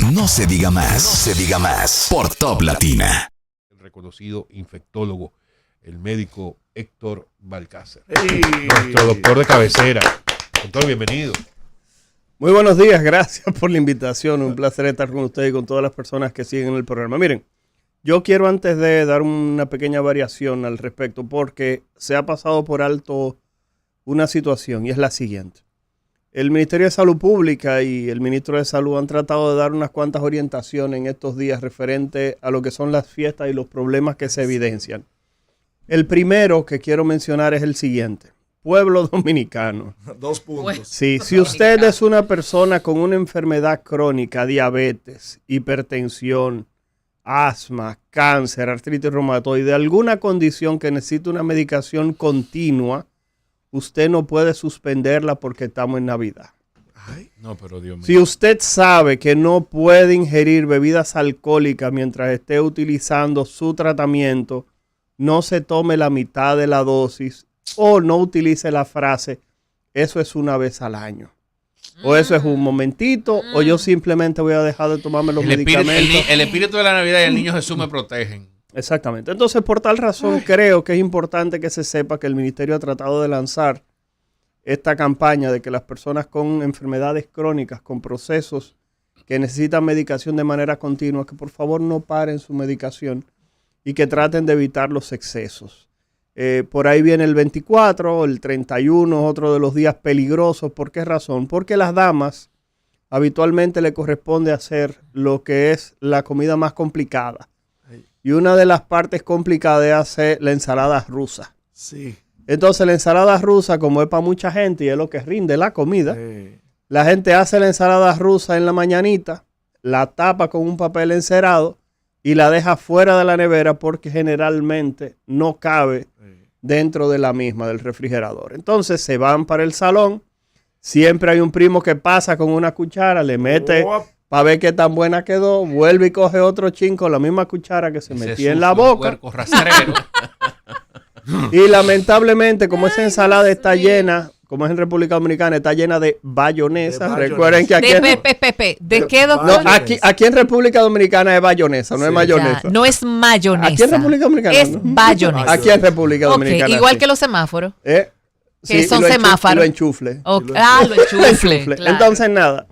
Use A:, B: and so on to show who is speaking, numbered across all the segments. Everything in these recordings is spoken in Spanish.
A: No se diga más. No se diga más. Por Top Latina.
B: El reconocido infectólogo, el médico Héctor Balcácer.
C: ¡Ey!
B: Nuestro doctor de cabecera. Doctor, bienvenido.
C: Muy buenos días, gracias por la invitación. Un placer estar con ustedes y con todas las personas que siguen el programa. Miren, yo quiero antes de dar una pequeña variación al respecto, porque se ha pasado por alto una situación y es la siguiente. El Ministerio de Salud Pública y el Ministro de Salud han tratado de dar unas cuantas orientaciones en estos días referente a lo que son las fiestas y los problemas que se evidencian. El primero que quiero mencionar es el siguiente. Pueblo dominicano.
D: 2 puntos.
C: Sí, si usted es una persona con una enfermedad crónica, diabetes, hipertensión, asma, cáncer, artritis reumatoide, alguna condición que necesite una medicación continua, usted no puede suspenderla porque estamos en Navidad.
B: No, pero Dios mío.
C: Si usted sabe que no puede ingerir bebidas alcohólicas mientras esté utilizando su tratamiento, no se tome la mitad de la dosis o no utilice la frase, eso es una vez al año. O eso es un momentito, o yo simplemente voy a dejar de tomarme los medicamentos.
E: El espíritu de la Navidad y el niño Jesús me protegen.
C: Exactamente. Entonces, por tal razón, creo que es importante que se sepa que el Ministerio ha tratado de lanzar esta campaña de que las personas con enfermedades crónicas, con procesos que necesitan medicación de manera continua, que por favor no paren su medicación y que traten de evitar los excesos. Por ahí viene el 24, el 31, otro de los días peligrosos. ¿Por qué razón? Porque las damas habitualmente le corresponde hacer lo que es la comida más complicada. Y una de las partes complicadas es hacer la ensalada rusa.
D: Sí.
C: Entonces la ensalada rusa, como es para mucha gente y es lo que rinde la comida, la gente hace la ensalada rusa en la mañanita, la tapa con un papel encerado y la deja fuera de la nevera porque generalmente no cabe dentro de la misma, del refrigerador. Entonces se van para el salón, siempre hay un primo que pasa con una cuchara, le mete para ver qué tan buena quedó, vuelve y coge otro chin con la misma cuchara que se metía en la boca. Y lamentablemente, como esa ensalada está llena, como es en República Dominicana, está llena de bayonesa. Recuerden que aquí
F: ¿De qué, doctor?
C: no, aquí en República Dominicana es bayonesa, no es mayonesa.
F: Ya, no es mayonesa.
C: Aquí en República Dominicana
F: es
C: no.
F: bayonesa.
C: Aquí en República Dominicana.
F: Igual
C: sí.
F: que los semáforos.
C: Que
F: son semáforos.
C: Lo enchufle.
F: Lo enchufle. Claro.
C: Entonces, nada.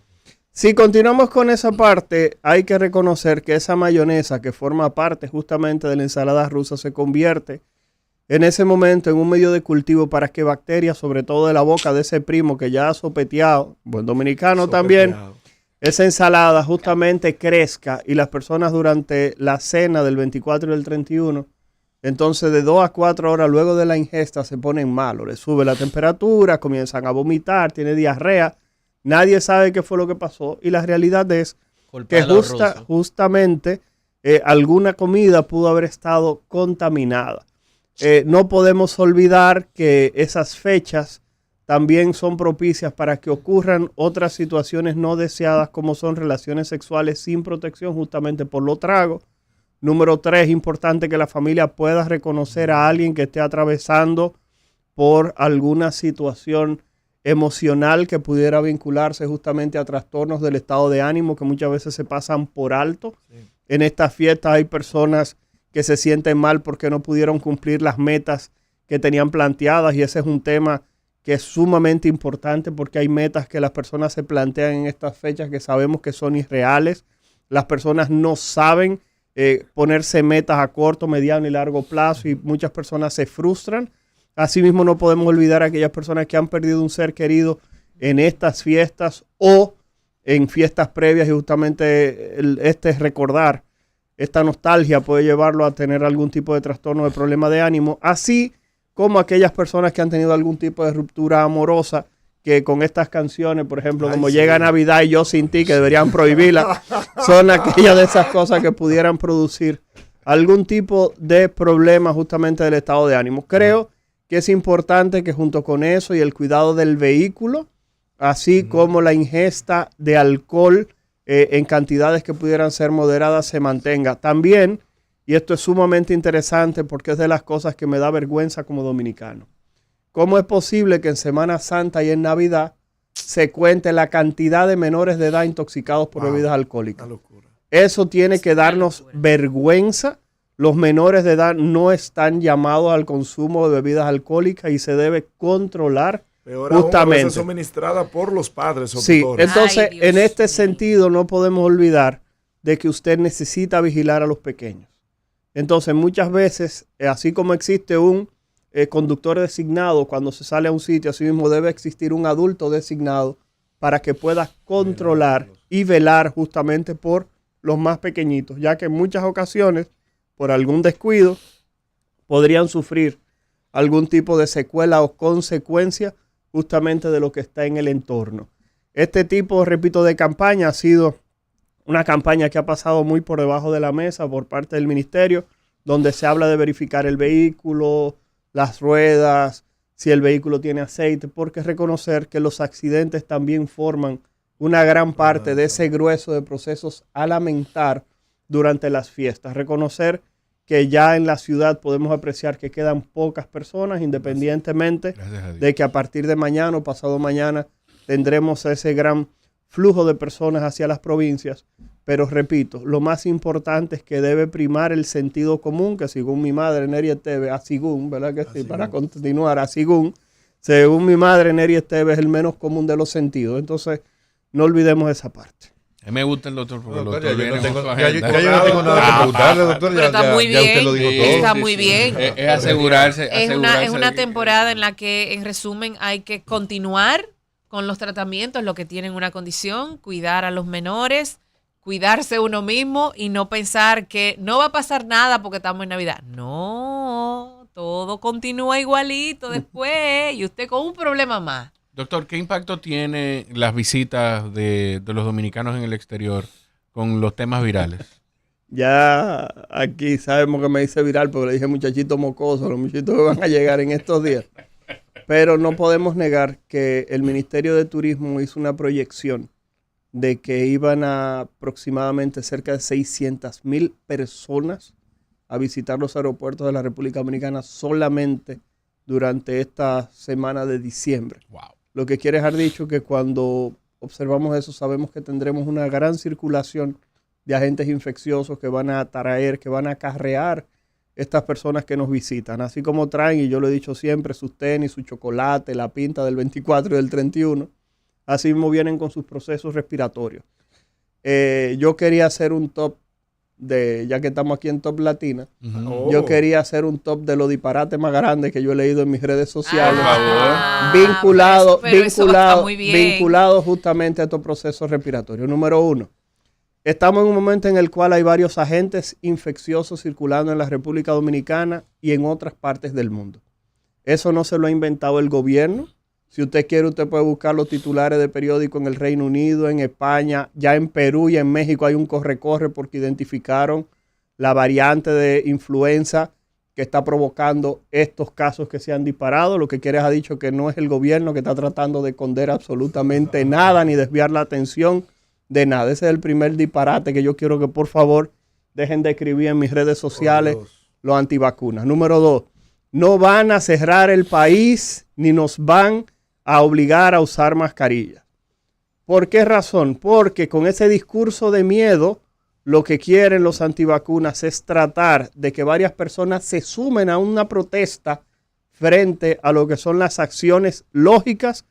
C: Si continuamos con esa parte, hay que reconocer que esa mayonesa que forma parte justamente de la ensalada rusa se convierte en ese momento en un medio de cultivo para que bacterias, sobre todo de la boca de ese primo que ya ha sopeteado, buen dominicano también, esa ensalada justamente crezca y las personas durante la cena del 24 y del 31, entonces de 2 a 4 horas luego de la ingesta se ponen malos, les sube la temperatura, comienzan a vomitar, tiene diarrea, nadie sabe qué fue lo que pasó y la realidad es que justamente alguna comida pudo haber estado contaminada. No podemos olvidar que esas fechas también son propicias para que ocurran otras situaciones no deseadas como son relaciones sexuales sin protección justamente por los tragos. Número 3, es importante que la familia pueda reconocer a alguien que esté atravesando por alguna situación emocional que pudiera vincularse justamente a trastornos del estado de ánimo que muchas veces se pasan por alto. Sí. En estas fiestas hay personas que se sienten mal porque no pudieron cumplir las metas que tenían planteadas y ese es un tema que es sumamente importante porque hay metas que las personas se plantean en estas fechas que sabemos que son irreales. Las personas no saben ponerse metas a corto, mediano y largo plazo y muchas personas se frustran. Asimismo no podemos olvidar a aquellas personas que han perdido un ser querido en estas fiestas o en fiestas previas y justamente recordar esta nostalgia puede llevarlo a tener algún tipo de trastorno de problema de ánimo, así como aquellas personas que han tenido algún tipo de ruptura amorosa, que con estas canciones, por ejemplo, como Llega Navidad y Yo Sin Ti, que deberían prohibirla, son aquellas de esas cosas que pudieran producir algún tipo de problema justamente del estado de ánimo. Creo que es importante que junto con eso y el cuidado del vehículo, así como la ingesta de alcohol, en cantidades que pudieran ser moderadas se mantenga. También, y esto es sumamente interesante porque es de las cosas que me da vergüenza como dominicano, ¿cómo es posible que en Semana Santa y en Navidad se cuente la cantidad de menores de edad intoxicados por bebidas alcohólicas. Eso tiene que darnos vergüenza. Los menores de edad no están llamados al consumo de bebidas alcohólicas y se debe controlar.
D: Peor aún,
C: justamente.
D: a veces suministrada por los padres o
C: Sí,
D: tutores.
C: entonces
F: Ay,
C: en
F: Dios
C: este
F: mío.
C: sentido no podemos olvidar de que usted necesita vigilar a los pequeños. Entonces muchas veces, así como existe un conductor designado cuando se sale a un sitio, así mismo debe existir un adulto designado para que pueda controlar y velar justamente por los más pequeñitos, ya que en muchas ocasiones, por algún descuido, podrían sufrir algún tipo de secuela o consecuencia justamente de lo que está en el entorno. Este tipo, repito, de campaña ha sido una campaña que ha pasado muy por debajo de la mesa por parte del ministerio, donde se habla de verificar el vehículo, las ruedas, si el vehículo tiene aceite, porque reconocer que los accidentes también forman una gran parte de ese grueso de procesos a lamentar durante las fiestas. Reconocer que ya en la ciudad podemos apreciar que quedan pocas personas, independientemente de que a partir de mañana o pasado mañana tendremos ese gran flujo de personas hacia las provincias. Pero repito, lo más importante es que debe primar el sentido común, que según mi madre, Neri Esteves, asigún, ¿verdad que sí? Para continuar, asigún, según mi madre, Neri Esteves es el menos común de los sentidos. Entonces, no olvidemos esa parte.
E: A mí me gusta el doctor porque el
B: Doctor,
E: doctor
B: ya yo
E: viene
B: no tengo-
E: con su
B: ya yo
E: agenda.
B: no tengo nada que preguntarle, doctor.
F: Pero
B: Ya,
F: está
B: ya-
F: muy
B: ya usted
F: bien.
B: lo dijo
E: Sí,
B: todo.
F: Está
E: sí,
F: muy
E: sí.
F: bien.
E: Es asegurarse.
F: Es
E: asegurarse
F: una
E: de que-
F: temporada en la que, en resumen, hay que continuar con los tratamientos, los que tienen una condición, cuidar a los menores, cuidarse uno mismo y no pensar que no va a pasar nada porque estamos en Navidad. No, todo continúa igualito después y usted con un problema más.
E: Doctor, ¿qué impacto tiene las visitas de los dominicanos en el exterior con los temas virales?
C: Ya aquí sabemos que me hice viral porque le dije muchachito mocoso, los muchachitos que van a llegar en estos días. Pero no podemos negar que el Ministerio de Turismo hizo una proyección de que iban a aproximadamente cerca de 600,000 personas a visitar los aeropuertos de la República Dominicana solamente durante esta semana de diciembre.
E: Wow.
C: Lo que quiere dejar dicho que cuando observamos eso sabemos que tendremos una gran circulación de agentes infecciosos que van a atraer, que van a acarrear estas personas que nos visitan. Así como traen, y yo lo he dicho siempre, sus tenis, su chocolate, la pinta del 24 y del 31, así mismo vienen con sus procesos respiratorios. Yo quería hacer un top ya que estamos aquí en Top Latina, yo quería hacer un top de los disparates más grandes que yo he leído en mis redes sociales, vinculado justamente a estos procesos respiratorios. Número 1, estamos en un momento en el cual hay varios agentes infecciosos circulando en la República Dominicana y en otras partes del mundo. Eso no se lo ha inventado el gobierno. Si usted quiere, usted puede buscar los titulares de periódico en el Reino Unido, en España, ya en Perú y en México hay un corre-corre porque identificaron la variante de influenza que está provocando estos casos que se han disparado. Lo que quiere ha dicho que no es el gobierno que está tratando de esconder absolutamente nada ni desviar la atención de nada. Ese es el primer disparate que yo quiero que por favor dejen de escribir en mis redes sociales los antivacunas. Número 2, no van a cerrar el país ni nos van a obligar a usar mascarillas. ¿Por qué razón? Porque con ese discurso de miedo, lo que quieren los antivacunas es tratar de que varias personas se sumen a una protesta frente a lo que son las acciones lógicas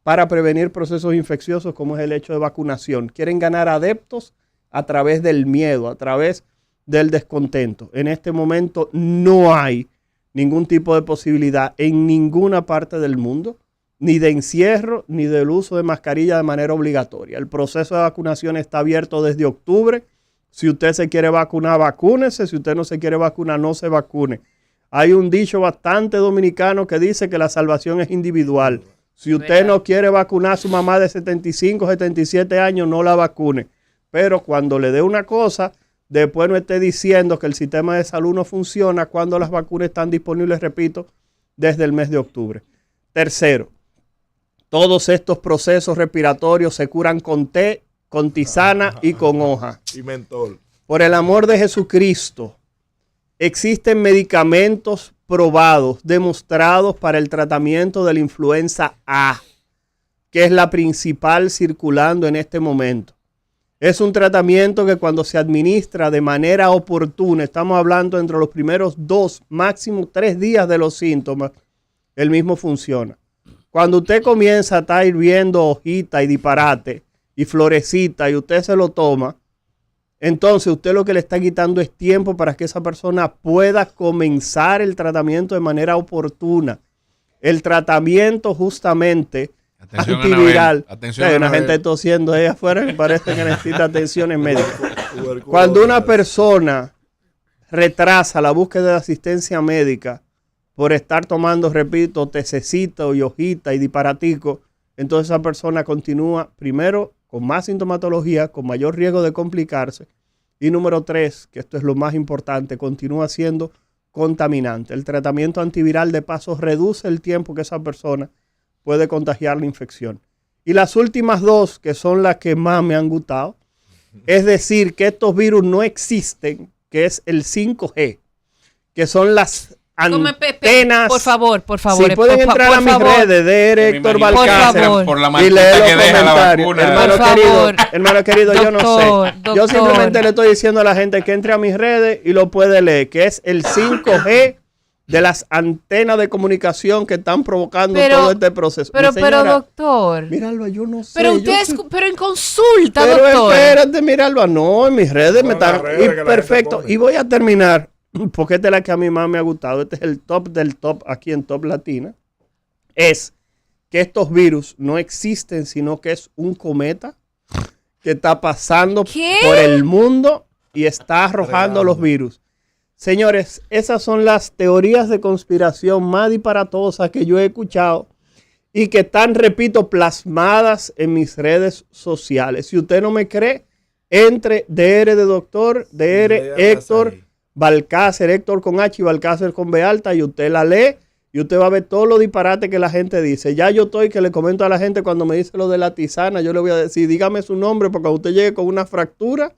C: para prevenir procesos infecciosos como es el hecho de vacunación. Quieren ganar adeptos a través del miedo, a través del descontento. En este momento no hay ningún tipo de posibilidad en ninguna parte del mundo, ni de encierro, ni del uso de mascarilla de manera obligatoria. El proceso de vacunación está abierto desde octubre. Si usted se quiere vacunar, vacúnese. Si usted no se quiere vacunar, no se vacune. Hay un dicho bastante dominicano que dice que la salvación es individual. Si usted no quiere vacunar a su mamá de 75, 77 años, no la vacune. Pero cuando le dé una cosa, después no esté diciendo que el sistema de salud no funciona cuando las vacunas están disponibles, repito, desde el mes de octubre. Tercero, todos estos procesos respiratorios se curan con té, con tisana y con hoja.
D: Y mentol.
C: Por el amor de Jesucristo, existen medicamentos probados, demostrados para el tratamiento de la influenza A. que es la principal circulando en este momento. Es un tratamiento que cuando se administra de manera oportuna, estamos hablando entre los primeros 2, máximo 3 días de los síntomas, el mismo funciona. Cuando usted comienza a estar viendo hojita y disparate y florecita y usted se lo toma, entonces usted lo que le está quitando es tiempo para que esa persona pueda comenzar el tratamiento de manera oportuna. El tratamiento justamente antiviral.
E: Atención,
C: hay una gente tosiendo ahí afuera que parece que necesita atenciones médicas. Cuando una persona retrasa la búsqueda de asistencia médica por estar tomando, repito, tececito y hojita y disparatico, entonces esa persona continúa primero con más sintomatología, con mayor riesgo de complicarse. Y número 3, que esto es lo más importante, continúa siendo contaminante. El tratamiento antiviral de paso reduce el tiempo que esa persona puede contagiar la infección. Y las últimas 2, que son las que más me han gustado, es decir, que estos virus no existen, que es el 5G, que son las antenas.
F: Por favor.
C: Si pueden entrar a mis redes de Héctor Balcácer
E: por la
C: y leer
E: que
C: los
E: deja la
C: comentarios.
E: vacuna.
C: Hermano querido, yo no sé.
F: Doctor.
C: Yo simplemente le estoy diciendo a la gente que entre a mis redes y lo puede leer, que es el 5G de las antenas de comunicación que están provocando todo este proceso.
F: Pero doctor.
C: Míralo, yo no sé.
F: Pero pero en consulta,
C: pero
F: doctor.
C: Espérate, míralo. No, en mis redes me están... perfecto. Y voy a terminar, porque esta es la que a mí más me ha gustado. Este es el top del top aquí en Top Latina. Es que estos virus no existen, sino que es un cometa que está pasando por el mundo y está arrojando los virus. Señores, esas son las teorías de conspiración más disparatosas que yo he escuchado y que están, repito, plasmadas en mis redes sociales. Si usted no me cree, entre DR de doctor, DR Héctor Balcácer, Héctor con H y Balcácer con B alta, y usted la lee y usted va a ver todos los disparates que la gente dice. Ya yo estoy que le comento a la gente cuando me dice lo de la tisana, yo le voy a decir, dígame su nombre, porque cuando usted llegue con una fractura,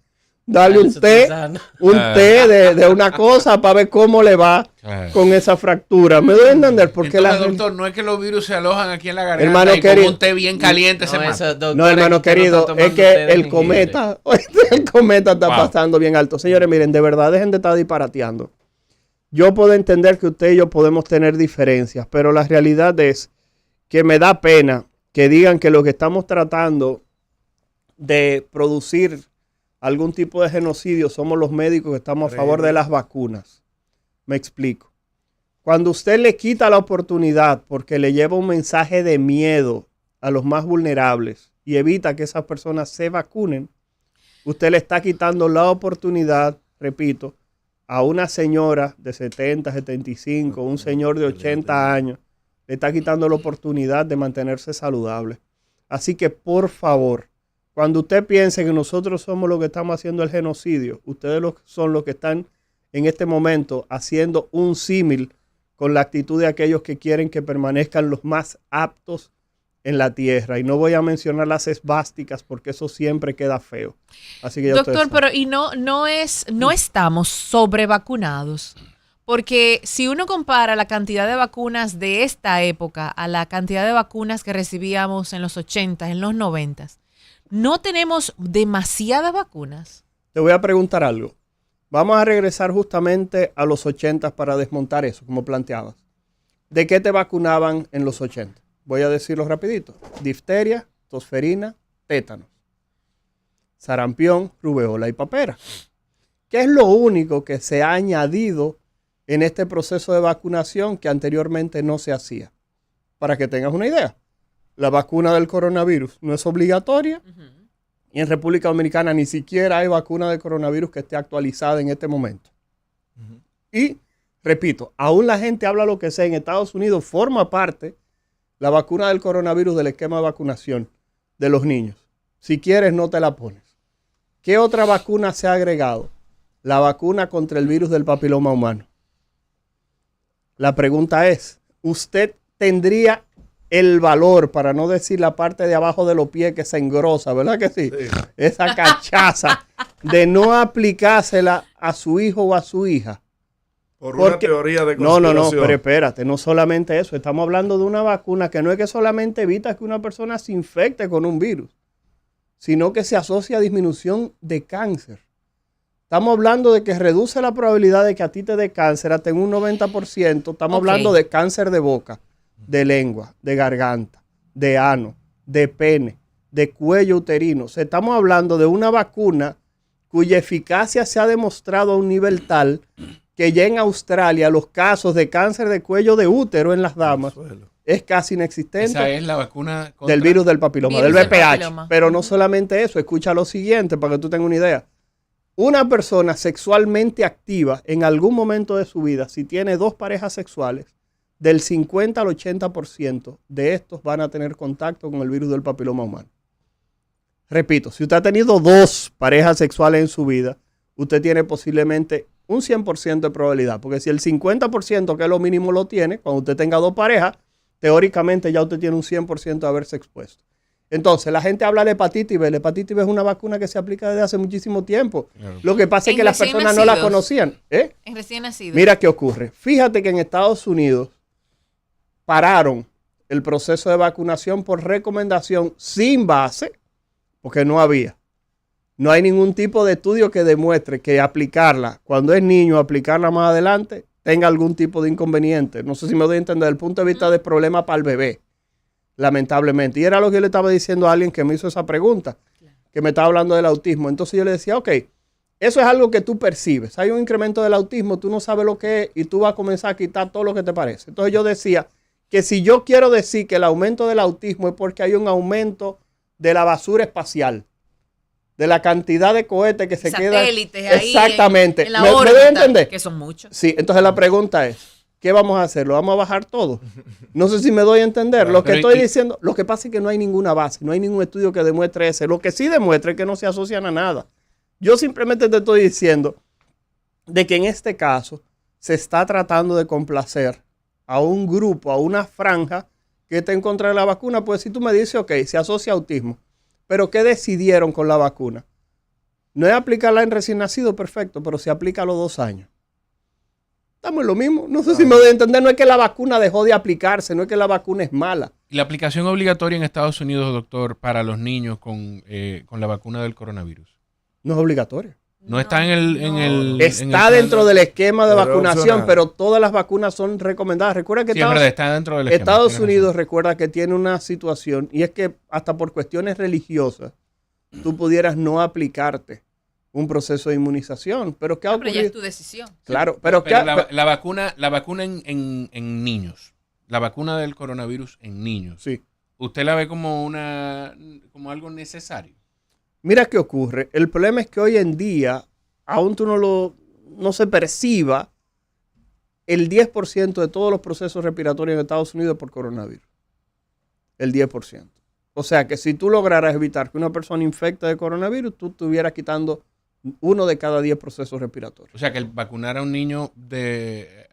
C: dale un té de una cosa para ver cómo le va con esa fractura. ¿Me doy a entender? Porque
E: entonces, doctor, no es que los virus se alojan aquí en la garganta,
C: hermano
E: y
C: querido,
E: con un té bien caliente se mata.
C: No, hermano querido, es que el cometa está pasando bien alto. Señores, miren, de verdad, dejen de estar disparateando. Yo puedo entender que usted y yo podemos tener diferencias, pero la realidad es que me da pena que digan que lo que estamos tratando de producir algún tipo de genocidio somos los médicos que estamos a favor de las vacunas. Me explico. Cuando usted le quita la oportunidad porque le lleva un mensaje de miedo a los más vulnerables y evita que esas personas se vacunen, usted le está quitando la oportunidad, repito, a una señora de 70, 75, un señor de 80 años, le está quitando la oportunidad de mantenerse saludable. Así que, por favor, cuando usted piense que nosotros somos los que estamos haciendo el genocidio, ustedes son los que están en este momento haciendo un símil con la actitud de aquellos que quieren que permanezcan los más aptos en la tierra. Y no voy a mencionar las esvásticas porque eso siempre queda feo. Así que ya
F: doctor, pero y no estamos sobrevacunados. Porque si uno compara la cantidad de vacunas de esta época a la cantidad de vacunas que recibíamos en los 80, en los 90, ¿no tenemos demasiadas vacunas?
C: Te voy a preguntar algo. Vamos a regresar justamente a los 80 para desmontar eso, como planteabas. ¿De qué te vacunaban en los 80? Voy a decirlo rapidito. Difteria, tosferina, tétanos, sarampión, rubeola y papera. ¿Qué es lo único que se ha añadido en este proceso de vacunación que anteriormente no se hacía? Para que tengas una idea. La vacuna del coronavirus no es obligatoria y en República Dominicana ni siquiera hay vacuna de coronavirus que esté actualizada en este momento. Y, repito, aún la gente habla lo que sea, en Estados Unidos forma parte la vacuna del coronavirus del esquema de vacunación de los niños. Si quieres, no te la pones. ¿Qué otra vacuna se ha agregado? La vacuna contra el virus del papiloma humano. La pregunta es, ¿usted tendría el valor, para no decir la parte de abajo de los pies que se engrosa, ¿verdad que sí? Esa cachaza de no aplicársela a su hijo o a su hija?
D: Por una teoría de conspiración.
C: No, pero espérate, no solamente eso. Estamos hablando de una vacuna que no es que solamente evita que una persona se infecte con un virus, sino que se asocia a disminución de cáncer. Estamos hablando de que reduce la probabilidad de que a ti te dé cáncer hasta en un 90%. Estamos hablando de cáncer de boca, de lengua, de garganta, de ano, de pene, de cuello uterino. O sea, estamos hablando de una vacuna cuya eficacia se ha demostrado a un nivel tal que ya en Australia los casos de cáncer de cuello de útero en las damas es casi inexistente.
E: Esa es la vacuna contra...
C: del virus del papiloma, del VPH. Pero no solamente eso, escucha lo siguiente para que tú tengas una idea. Una persona sexualmente activa en algún momento de su vida, si tiene 2 parejas sexuales, del 50 al 80% de estos van a tener contacto con el virus del papiloma humano. Repito, si usted ha tenido 2 parejas sexuales en su vida, usted tiene posiblemente un 100% de probabilidad, porque si el 50%, que es lo mínimo, lo tiene, cuando usted tenga 2 parejas, teóricamente ya usted tiene un 100% de haberse expuesto. Entonces, la gente habla de hepatitis B. La hepatitis B es una vacuna que se aplica desde hace muchísimo tiempo. Claro. Lo que pasa es que las personas no la conocían. En
F: recién nacidos.
C: Mira qué ocurre. Fíjate que en Estados Unidos pararon el proceso de vacunación por recomendación sin base, porque no había. No hay ningún tipo de estudio que demuestre que aplicarla, cuando es niño, aplicarla más adelante, tenga algún tipo de inconveniente. No sé si me doy a entender desde el punto de vista del problema para el bebé. Lamentablemente. Y era lo que yo le estaba diciendo a alguien que me hizo esa pregunta, que me estaba hablando del autismo. Entonces yo le decía, ok, eso es algo que tú percibes. Hay un incremento del autismo, tú no sabes lo que es y tú vas a comenzar a quitar todo lo que te parece. Entonces yo decía que si yo quiero decir que el aumento del autismo es porque hay un aumento de la basura espacial, de la cantidad de cohetes que se quedan.
F: Satélites ahí.
C: Exactamente.
F: En la
C: ¿Me
F: órbita,
C: debe entender?
F: que son muchos.
C: Sí, entonces la pregunta es, ¿qué vamos a hacer? ¿Lo vamos a bajar todo? No sé si me doy a entender. Lo que estoy diciendo, lo que pasa es que no hay ninguna base, no hay ningún estudio que demuestre eso. Lo que sí demuestra es que no se asocian a nada. Yo simplemente te estoy diciendo de que en este caso se está tratando de complacer a un grupo, a una franja que está en contra de la vacuna. Pues si tú me dices, ok, se asocia a autismo, pero ¿qué decidieron con la vacuna? No es aplicarla en recién nacido, perfecto, pero se aplica a los 2 años. Estamos en lo mismo. No sé si me doy a entender. No es que la vacuna dejó de aplicarse, no es que la vacuna es mala.
E: ¿Y la aplicación obligatoria en Estados Unidos, doctor, para los niños con la vacuna del coronavirus?
C: No es obligatoria.
E: No está en el...
C: Está dentro del esquema de vacunación, pero todas las vacunas son recomendadas. Recuerda que
E: está dentro del esquema.
C: Estados Unidos, recuerda que tiene una situación, y es que hasta por cuestiones religiosas, tú pudieras no aplicarte un proceso de inmunización. Pero ¿qué ha ocurrido?
F: Pero ya es tu decisión.
C: Claro,
E: pero la vacuna en niños, la vacuna del coronavirus en niños,
C: sí.
E: ¿Usted la ve como algo necesario?
C: Mira qué ocurre. El problema es que hoy en día, aún tú no se perciba, el 10% de todos los procesos respiratorios en Estados Unidos por coronavirus. El 10%. O sea que si tú lograras evitar que una persona infecte de coronavirus, tú estuvieras quitando 1 de cada 10 procesos respiratorios.
E: O sea que el vacunar a un niño,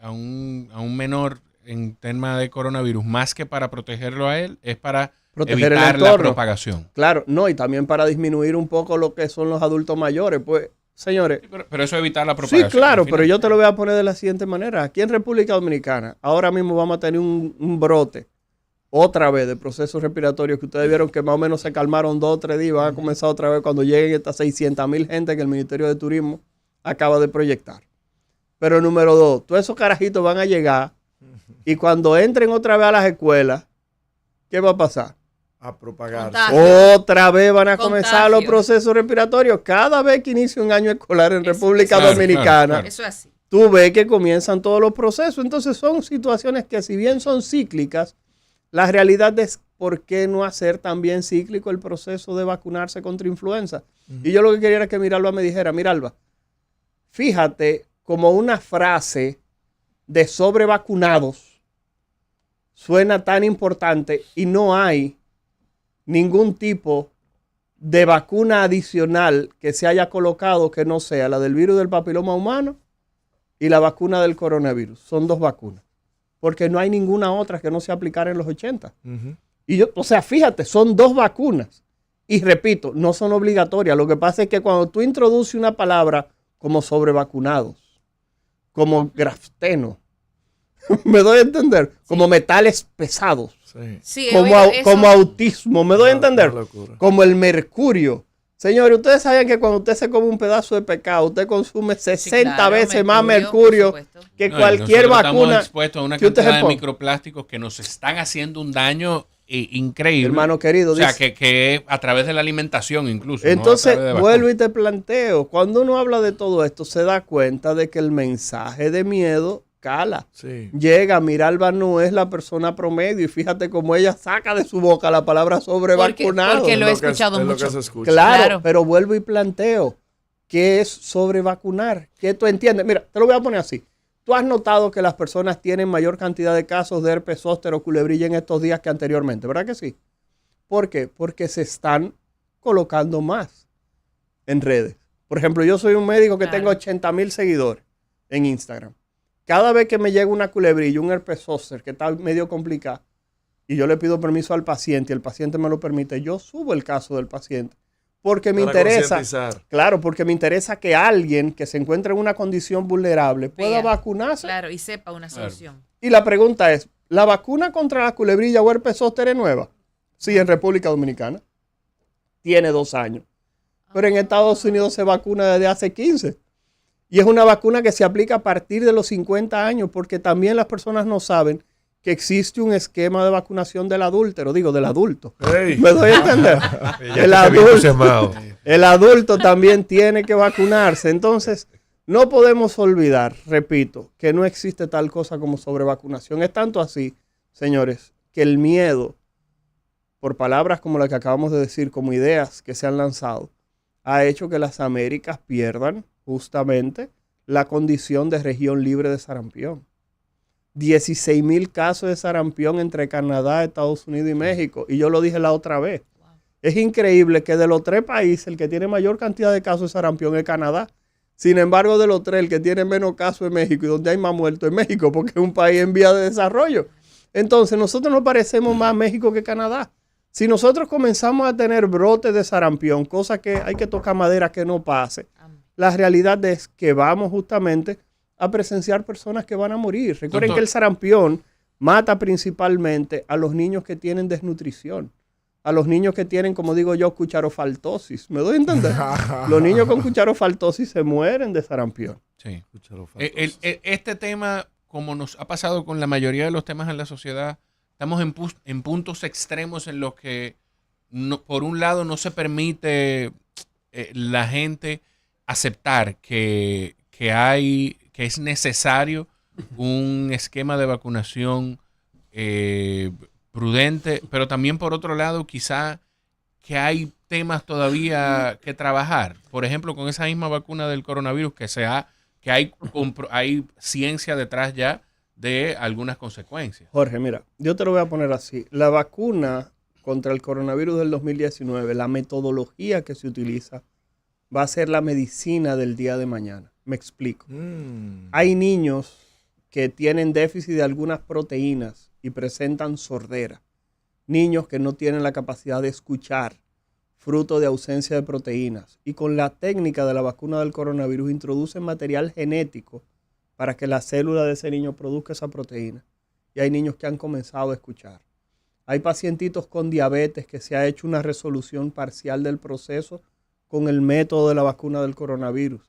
E: a un menor en tema de coronavirus, más que para protegerlo a él, es para proteger evitar la propagación.
C: Claro, no, y también para disminuir un poco lo que son los adultos mayores. Pues, señores.
E: Sí, pero eso evitar la propagación.
C: Sí, claro, pero yo te lo voy a poner de la siguiente manera. Aquí en República Dominicana, ahora mismo vamos a tener un brote otra vez de procesos respiratorios que ustedes vieron que más o menos se calmaron 2 o 3 días. Van a comenzar otra vez cuando lleguen estas 600,000 gente que el Ministerio de Turismo acaba de proyectar. Pero número 2, todos esos carajitos van a llegar y cuando entren otra vez a las escuelas, ¿qué va a pasar?
D: A propagarse.
C: Otra vez van a comenzar los procesos respiratorios. Cada vez que inicia un año escolar en República Dominicana,
F: claro. Eso es así.
C: Tú ves que comienzan todos los procesos. Entonces son situaciones que si bien son cíclicas, la realidad es por qué no hacer también cíclico el proceso de vacunarse contra influenza. Y yo lo que quería era que Miralba me dijera, Miralba, fíjate como una frase de sobrevacunados suena tan importante y no hay ningún tipo de vacuna adicional que se haya colocado que no sea la del virus del papiloma humano y la vacuna del coronavirus. Son 2 vacunas. Porque no hay ninguna otra que no se aplicara en los 80. Y o sea, fíjate, son 2 vacunas. Y repito, no son obligatorias. Lo que pasa es que cuando tú introduces una palabra como sobrevacunados, como grafeno. ¿Me doy a entender? Como metales pesados.
F: Sí,
C: como autismo. ¿Me doy a entender? Como el mercurio. Señores, ustedes saben que cuando usted se come un pedazo de pescado, usted consume 60 veces más mercurio que cualquier vacuna. Estamos
E: expuestos a una cantidad de microplásticos que nos están haciendo un daño increíble.
C: Hermano querido.
E: O sea, que a través de la alimentación incluso.
C: Entonces, vuelvo y te planteo, cuando uno habla de todo esto, se da cuenta de que el mensaje de miedo cala.
D: Sí.
C: Llega, Miralba no es la persona promedio y fíjate cómo ella saca de su boca la palabra sobre vacunado.
F: Porque lo he escuchado mucho.
C: Claro, pero vuelvo y planteo, ¿qué es sobre vacunar? ¿Qué tú entiendes? Mira, te lo voy a poner así. ¿Tú has notado que las personas tienen mayor cantidad de casos de herpes zóster o culebrilla en estos días que anteriormente? ¿Verdad que sí? ¿Por qué? Porque se están colocando más en redes. Por ejemplo, yo soy un médico que tengo 80,000 seguidores en Instagram. Cada vez que me llega una culebrilla, un herpes zóster que está medio complicado, y yo le pido permiso al paciente y el paciente me lo permite, yo subo el caso del paciente. Porque me interesa, claro, porque me interesa que alguien que se encuentre en una condición vulnerable pueda vacunarse.
F: Claro, y sepa una solución.
C: Y la pregunta es, ¿la vacuna contra la culebrilla o herpes zóster es nueva? Sí, en República Dominicana. Tiene 2 años. Pero en Estados Unidos se vacuna desde hace 15. Y es una vacuna que se aplica a partir de los 50 años, porque también las personas no saben que existe un esquema de vacunación del adúltero, del adulto.
D: Hey.
C: ¿Me doy a entender? El adulto también tiene que vacunarse. Entonces, no podemos olvidar, repito, que no existe tal cosa como sobrevacunación. Es tanto así, señores, que el miedo, por palabras como la que acabamos de decir, como ideas que se han lanzado, ha hecho que las Américas pierdan justamente la condición de región libre de sarampión. 16,000 casos de sarampión entre Canadá, Estados Unidos y México. Y yo lo dije la otra vez. Wow. Es increíble que de los 3 países el que tiene mayor cantidad de casos de sarampión es Canadá. Sin embargo, de los 3 el que tiene menos casos es México y donde hay más muertos es México porque es un país en vía de desarrollo. Entonces nosotros nos parecemos más a México que Canadá. Si nosotros comenzamos a tener brotes de sarampión, cosa que hay que tocar madera que no pase, la realidad es que vamos justamente a presenciar personas que van a morir. Recuerden que el sarampión mata principalmente a los niños que tienen desnutrición, a los niños que tienen, como digo yo, cucharofaltosis. ¿Me doy a entender? Los niños con cucharofaltosis se mueren de sarampión.
E: Sí. Este tema, como nos ha pasado con la mayoría de los temas en la sociedad, estamos en puntos extremos en los que, por un lado, no se permite la gente aceptar que es necesario un esquema de vacunación prudente, pero también por otro lado quizá que hay temas todavía que trabajar. Por ejemplo, con esa misma vacuna del coronavirus que hay ciencia detrás ya de algunas consecuencias.
C: Jorge, mira, yo te lo voy a poner así. La vacuna contra el coronavirus del 2019, la metodología que se utiliza va a ser la medicina del día de mañana. Me explico. Hay niños que tienen déficit de algunas proteínas y presentan sordera. Niños que no tienen la capacidad de escuchar, fruto de ausencia de proteínas. Y con la técnica de la vacuna del coronavirus introducen material genético para que la célula de ese niño produzca esa proteína. Y hay niños que han comenzado a escuchar. Hay pacientitos con diabetes que se ha hecho una resolución parcial del proceso con el método de la vacuna del coronavirus.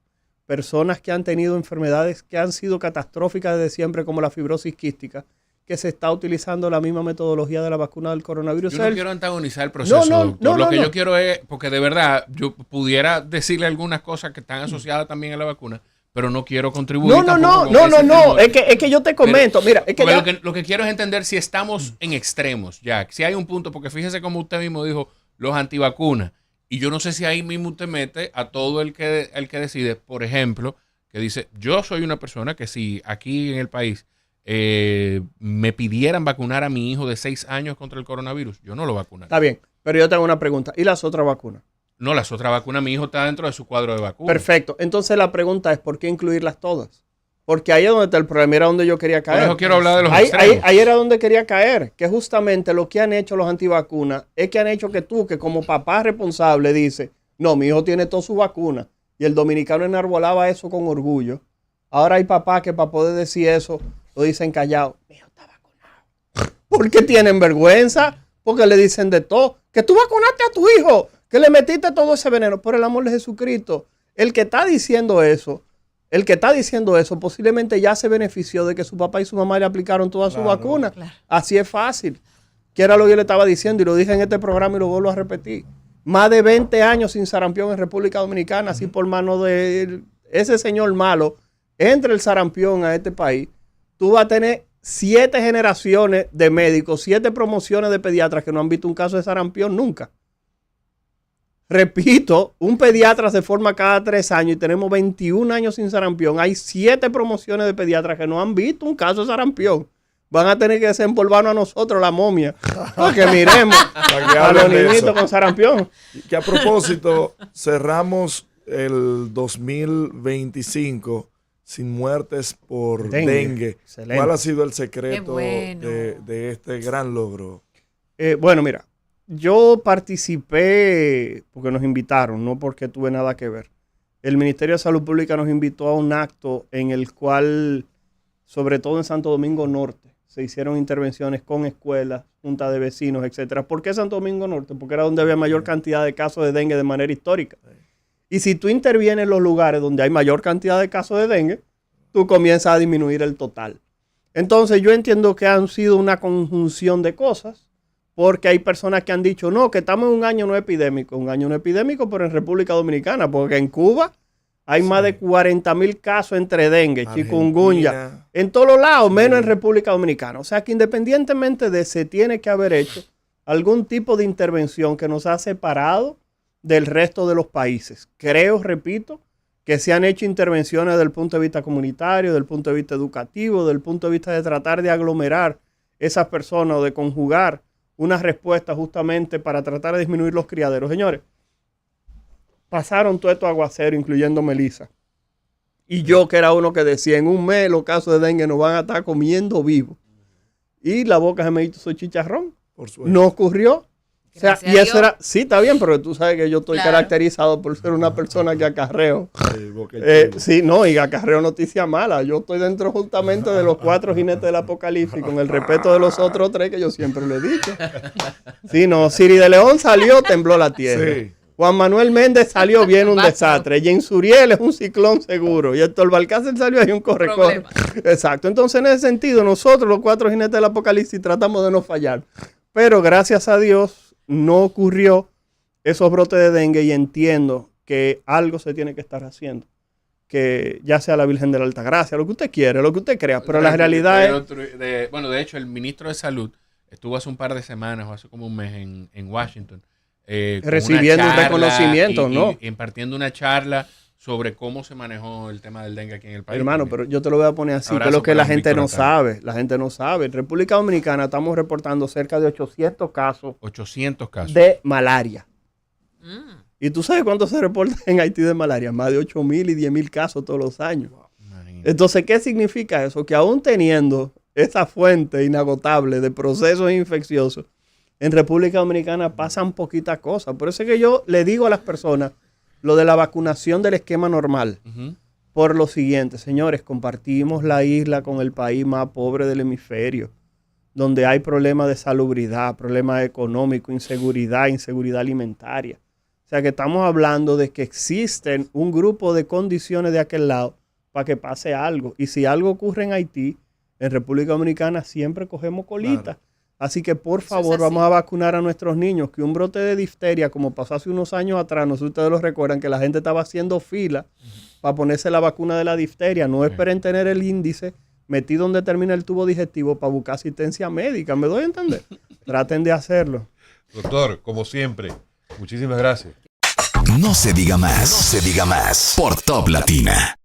C: Personas que han tenido enfermedades que han sido catastróficas desde siempre, como la fibrosis quística, que se está utilizando la misma metodología de la vacuna del coronavirus.
E: Yo no quiero antagonizar el proceso, doctor. Lo que yo quiero es, porque de verdad, yo pudiera decirle algunas cosas que están asociadas también a la vacuna, pero no quiero contribuir.
C: No. Es que yo te comento. Mira, es que
E: lo que quiero es entender si estamos en extremos, ya. Si hay un punto, porque fíjese como usted mismo dijo, los antivacunas. Y yo no sé si ahí mismo usted mete a todo el que decide, por ejemplo, que dice, yo soy una persona que si aquí en el país me pidieran vacunar a mi hijo de 6 años contra el coronavirus, yo no lo vacunaría.
C: Está bien, pero yo tengo una pregunta. ¿Y las otras vacunas?
E: No, las otras vacunas, mi hijo está dentro de su cuadro de vacunas.
C: Perfecto. Entonces la pregunta es, ¿por qué incluirlas todas? Porque ahí es donde está el problema, era donde yo quería caer.
E: Por eso quiero hablar de los extremos.
C: Ahí era donde quería caer, que justamente lo que han hecho los antivacunas es que han hecho que tú, que como papá responsable, dices, no, mi hijo tiene toda su vacuna, y el dominicano enarbolaba eso con orgullo, Ahora hay papás que para poder decir eso lo dicen callado. Mi hijo está vacunado. ¿Por qué tienen vergüenza? Porque le dicen de todo. Que tú vacunaste a tu hijo, que le metiste todo ese veneno. Por el amor de Jesucristo, el que está diciendo eso posiblemente ya se benefició de que su papá y su mamá le aplicaron todas sus vacunas.
F: Claro.
C: Así es fácil. Que era lo que yo le estaba diciendo y lo dije en este programa y lo vuelvo a repetir. Más de 20 años sin sarampión en República Dominicana, así por mano de ese señor malo, entre el sarampión a este país, tú vas a tener 7 generaciones de médicos, 7 promociones de pediatras que no han visto un caso de sarampión nunca. Repito, un pediatra se forma cada 3 años y tenemos 21 años sin sarampión. Hay 7 promociones de pediatras que no han visto un caso de sarampión. Van a tener que desempolvarnos a nosotros la momia para que miremos a los niñitos con sarampión.
D: Que a propósito, cerramos el 2025 sin muertes por dengue. ¿Cuál ha sido el secreto de este gran logro?
C: Bueno, mira, yo participé porque nos invitaron, no porque tuve nada que ver. El Ministerio de Salud Pública nos invitó a un acto en el cual, sobre todo en Santo Domingo Norte, se hicieron intervenciones con escuelas, juntas de vecinos, etcétera. ¿Por qué Santo Domingo Norte? Porque era donde había mayor cantidad de casos de dengue de manera histórica. Y si tú intervienes en los lugares donde hay mayor cantidad de casos de dengue, tú comienzas a disminuir el total. Entonces yo entiendo que han sido una conjunción de cosas, porque hay personas que han dicho, no, que estamos en un año no epidémico, pero en República Dominicana, porque en Cuba hay más de 40,000 casos entre dengue, chikungunya, en todos los lados, menos en República Dominicana. O sea que independientemente de se tiene que haber hecho algún tipo de intervención que nos ha separado del resto de los países. Creo, repito, que se han hecho intervenciones desde el punto de vista comunitario, desde el punto de vista educativo, desde el punto de vista de tratar de aglomerar esas personas o de conjugar una respuesta justamente para tratar de disminuir los criaderos. Señores, pasaron todo estos aguaceros, incluyendo Melissa. Y yo, que era uno que decía, en un mes los casos de dengue nos van a estar comiendo vivos. Y la boca se me hizo su chicharrón. No ocurrió. O sea, y eso era, sí, está bien, pero tú sabes que yo estoy caracterizado por ser una persona que acarreo. Sí, no, y acarreo noticia mala. Yo estoy dentro justamente de los 4 jinetes del apocalipsis, con el respeto de los otros 3 que yo siempre le he dicho. Sí, no, Siri de León salió, tembló la tierra. Sí. Juan Manuel Méndez salió bien, un desastre. James Suriel es un ciclón seguro. Y Héctor Balcácer salió ahí un corre-corre. Exacto. Entonces, en ese sentido, nosotros, los 4 jinetes del apocalipsis, tratamos de no fallar. Pero gracias a Dios, no ocurrió esos brotes de dengue y entiendo que algo se tiene que estar haciendo. Que ya sea la Virgen de la Altagracia, lo que usted quiere, lo que usted crea, pero la realidad es...
E: Bueno, de hecho, el ministro de Salud estuvo hace un par de semanas o hace como un mes en Washington.
C: Recibiendo un reconocimiento, ¿no?
E: Y impartiendo una charla sobre cómo se manejó el tema del dengue aquí en el país.
C: Hermano, pero yo te lo voy a poner así, que es lo que la gente no sabe. La gente no sabe. En República Dominicana estamos reportando cerca de 800 casos.
E: 800 casos.
C: De malaria. ¿Y tú sabes cuánto se reporta en Haití de malaria? Más de 8,000 y 10,000 casos todos los años. Imagínate. Entonces, ¿qué significa eso? Que aún teniendo esa fuente inagotable de procesos infecciosos, en República Dominicana pasan poquitas cosas. Por eso es que yo le digo a las personas lo de la vacunación del esquema normal. Por lo siguiente, señores, compartimos la isla con el país más pobre del hemisferio, donde hay problemas de salubridad, problemas económicos, inseguridad alimentaria. O sea que estamos hablando de que existen un grupo de condiciones de aquel lado para que pase algo. Y si algo ocurre en Haití, en República Dominicana siempre cogemos colita. Claro. Así que, por favor, vamos a vacunar a nuestros niños. Que un brote de difteria, como pasó hace unos años atrás, no sé si ustedes lo recuerdan, que la gente estaba haciendo fila para ponerse la vacuna de la difteria. No esperen tener el índice metido donde termina el tubo digestivo para buscar asistencia médica. ¿Me doy a entender? Traten de hacerlo.
B: Doctor, como siempre, muchísimas gracias.
A: No se diga más. No se diga más. Por Top Latina.